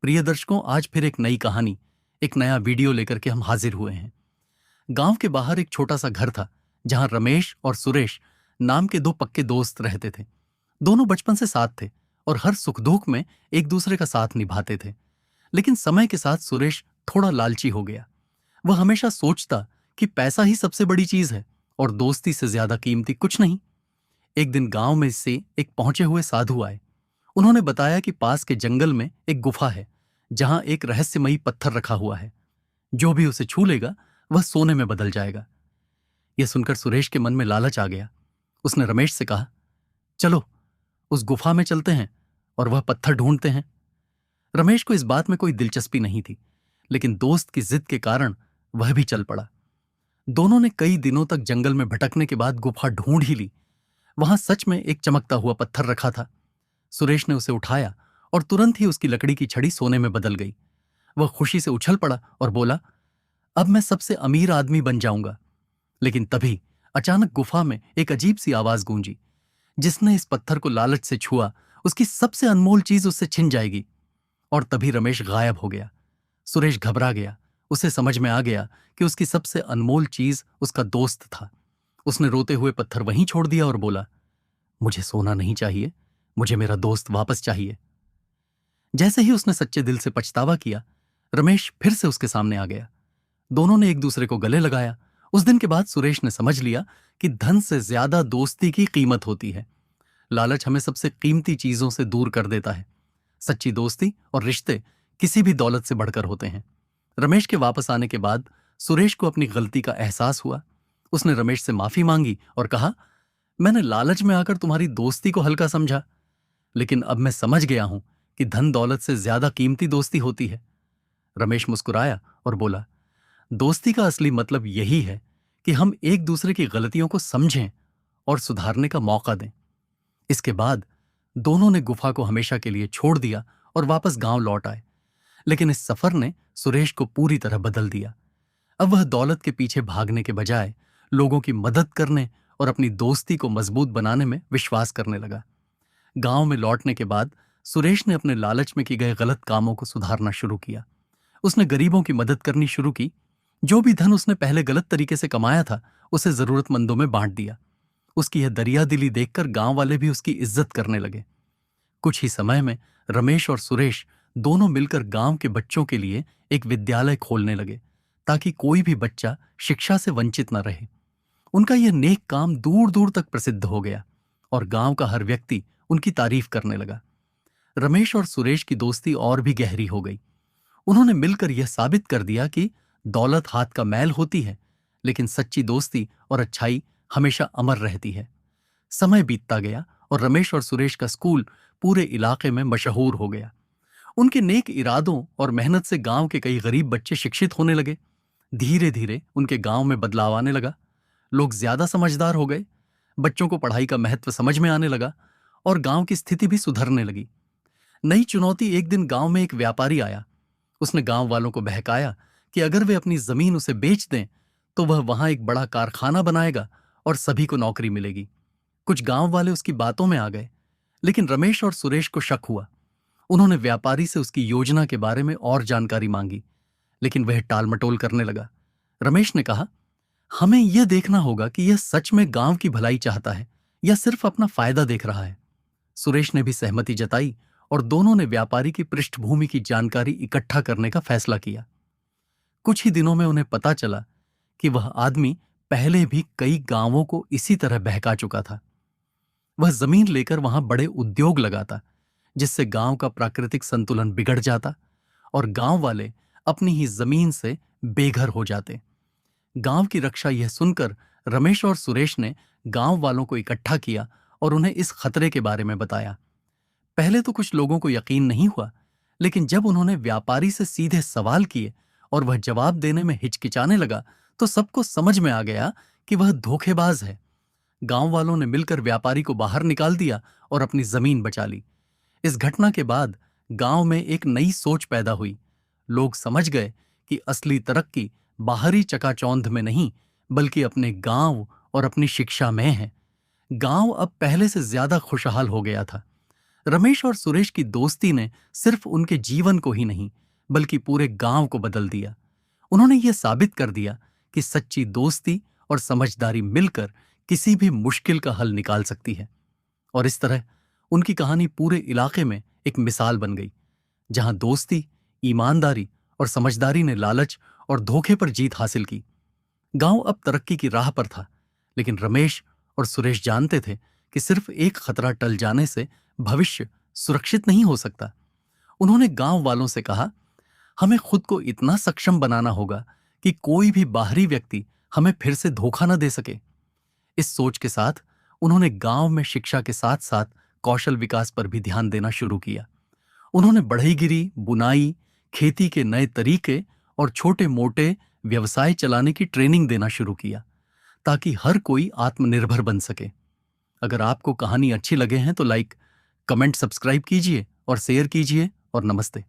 प्रिय दर्शकों, आज फिर एक नई कहानी, एक नया वीडियो लेकर के हम हाजिर हुए हैं। गांव के बाहर एक छोटा सा घर था जहां रमेश और सुरेश नाम के दो पक्के दोस्त रहते थे। दोनों बचपन से साथ थे और हर सुख दुख में एक दूसरे का साथ निभाते थे। लेकिन समय के साथ सुरेश थोड़ा लालची हो गया। वह हमेशा सोचता कि पैसा ही सबसे बड़ी चीज है और दोस्ती से ज्यादा कीमती कुछ नहीं। एक दिन गांव में से एक पहुंचे हुए साधु आए। उन्होंने बताया कि पास के जंगल में एक गुफा है जहां एक रहस्यमयी पत्थर रखा हुआ है। जो भी उसे छू लेगा वह सोने में बदल जाएगा। यह सुनकर सुरेश के मन में लालच आ गया। उसने रमेश से कहा, चलो उस गुफा में चलते हैं और वह पत्थर ढूंढते हैं। रमेश को इस बात में कोई दिलचस्पी नहीं थी, लेकिन दोस्त की जिद के कारण वह भी चल पड़ा। दोनों ने कई दिनों तक जंगल में भटकने के बाद गुफा ढूंढ ही ली। वहां सच में एक चमकता हुआ पत्थर रखा था। सुरेश ने उसे उठाया और तुरंत ही उसकी लकड़ी की छड़ी सोने में बदल गई। वह खुशी से उछल पड़ा और बोला, अब मैं सबसे अमीर आदमी बन जाऊंगा। लेकिन तभी अचानक गुफा में एक अजीब सी आवाज गूंजी। जिसने इस पत्थर को लालच से छुआ, उसकी सबसे अनमोल चीज उससे छिन जाएगी। और तभी रमेश गायब हो गया। सुरेश घबरा गया। उसे समझ में आ गया कि उसकी सबसे अनमोल चीज उसका दोस्त था। उसने रोते हुए पत्थर वहीं छोड़ दिया और बोला, मुझे सोना नहीं चाहिए, मुझे मेरा दोस्त वापस चाहिए। जैसे ही उसने सच्चे दिल से पछतावा किया, रमेश फिर से उसके सामने आ गया। दोनों ने एक दूसरे को गले लगाया। उस दिन के बाद सुरेश ने समझ लिया कि धन से ज्यादा दोस्ती की कीमत होती है। लालच हमें सबसे कीमती चीजों से दूर कर देता है। सच्ची दोस्ती और रिश्ते किसी भी दौलत से बढ़कर होते हैं। रमेश के वापस आने के बाद सुरेश को अपनी गलती का एहसास हुआ। उसने रमेश से माफी मांगी और कहा, मैंने लालच में आकर तुम्हारी दोस्ती को हल्का समझा, लेकिन अब मैं समझ गया हूं कि धन दौलत से ज्यादा कीमती दोस्ती होती है। रमेश मुस्कुराया और बोला, दोस्ती का असली मतलब यही है कि हम एक दूसरे की गलतियों को समझें और सुधारने का मौका दें। इसके बाद दोनों ने गुफा को हमेशा के लिए छोड़ दिया और वापस गांव लौट आए। लेकिन इस सफर ने सुरेश को पूरी तरह बदल दिया। अब वह दौलत के पीछे भागने के बजाय लोगों की मदद करने और अपनी दोस्ती को मजबूत बनाने में विश्वास करने लगा। गांव में लौटने के बाद सुरेश ने अपने लालच में किए गए गलत कामों को सुधारना शुरू किया। उसने गरीबों की मदद करनी शुरू की। जो भी धन उसने पहले गलत तरीके से कमाया था, उसे जरूरतमंदों में बांट दिया। उसकी यह दरियादिली देखकर गांव वाले भी उसकी इज्जत करने लगे। कुछ ही समय में रमेश और सुरेश दोनों मिलकर गांव के बच्चों के लिए एक विद्यालय खोलने लगे, ताकि कोई भी बच्चा शिक्षा से वंचित न रहे। उनका यह नेक काम दूर दूर तक प्रसिद्ध हो गया और गांव का हर व्यक्ति उनकी तारीफ करने लगा। रमेश और सुरेश की दोस्ती और भी गहरी हो गई। उन्होंने मिलकर यह साबित कर दिया कि दौलत हाथ का मैल होती है, लेकिन सच्ची दोस्ती और अच्छाई हमेशा अमर रहती है। समय बीतता गया और रमेश और सुरेश का स्कूल पूरे इलाके में मशहूर हो गया। उनके नेक इरादों और मेहनत से गांव के कई गरीब बच्चे शिक्षित होने लगे। धीरे धीरे उनके गांव में बदलाव आने लगा। लोग ज्यादा समझदार हो गए। बच्चों को पढ़ाई का महत्व समझ में आने लगा और गांव की स्थिति भी सुधरने लगी। नई चुनौती एक दिन गांव में एक व्यापारी आया। उसने गांव वालों को बहकाया कि अगर वे अपनी जमीन उसे बेच दें तो वह वहां एक बड़ा कारखाना बनाएगा और सभी को नौकरी मिलेगी। कुछ गांव वाले उसकी बातों में आ गए, लेकिन रमेश और सुरेश को शक हुआ। उन्होंने व्यापारी से उसकी योजना के बारे में और जानकारी मांगी, लेकिन वह टालमटोल करने लगा। रमेश ने कहा, हमें यह देखना होगा कि यह सच में गांव की भलाई चाहता है या सिर्फ अपना फायदा देख रहा है। सुरेश ने भी सहमति जताई और दोनों ने व्यापारी की पृष्ठभूमि की जानकारी इकट्ठा करने का फैसला किया। कुछ ही दिनों में उन्हें पता चला कि वह आदमी पहले भी कई गांवों को इसी तरह बहका चुका था। वह जमीन लेकर वहां बड़े उद्योग लगाता, जिससे गांव का प्राकृतिक संतुलन बिगड़ जाता और गांव वाले अपनी ही जमीन से बेघर हो जाते। गांव की रक्षा यह सुनकर रमेश और सुरेश ने गांव वालों को इकट्ठा किया और उन्हें इस खतरे के बारे में बताया। पहले तो कुछ लोगों को यकीन नहीं हुआ, लेकिन जब उन्होंने व्यापारी से सीधे सवाल किए और वह जवाब देने में हिचकिचाने लगा, तो सबको समझ में आ गया कि वह धोखेबाज है। गांव वालों ने मिलकर व्यापारी को बाहर निकाल दिया और अपनी जमीन बचा ली। इस घटना के बाद गांव में एक नई सोच पैदा हुई। लोग समझ गए कि असली तरक्की बाहरी चकाचौंध में नहीं, बल्कि अपने गांव और अपनी शिक्षा में है। गांव अब पहले से ज्यादा खुशहाल हो गया था। रमेश और सुरेश की दोस्ती ने सिर्फ उनके जीवन को ही नहीं बल्कि पूरे गांव को बदल दिया। उन्होंने ये साबित कर दिया कि सच्ची दोस्ती और समझदारी मिलकर किसी भी मुश्किल का हल निकाल सकती है। और इस तरह उनकी कहानी पूरे इलाके में एक मिसाल बन गई, जहां दोस्ती, ईमानदारी और समझदारी ने लालच और धोखे पर जीत हासिल की। गांव अब तरक्की की राह पर था, लेकिन रमेश और सुरेश जानते थे कि सिर्फ एक खतरा टल जाने से भविष्य सुरक्षित नहीं हो सकता। उन्होंने गांव वालों से कहा, हमें खुद को इतना सक्षम बनाना होगा कि कोई भी बाहरी व्यक्ति हमें फिर से धोखा न दे सके। इस सोच के साथ उन्होंने गांव में शिक्षा के साथ साथ कौशल विकास पर भी ध्यान देना शुरू किया। उन्होंने बढ़ईगिरी, बुनाई, खेती के नए तरीके और छोटे मोटे व्यवसाय चलाने की ट्रेनिंग देना शुरू किया, ताकि हर कोई आत्मनिर्भर बन सके। अगर आपको कहानी अच्छी लगे हैं तो लाइक, कमेंट, सब्सक्राइब कीजिए और शेयर कीजिए। और नमस्ते।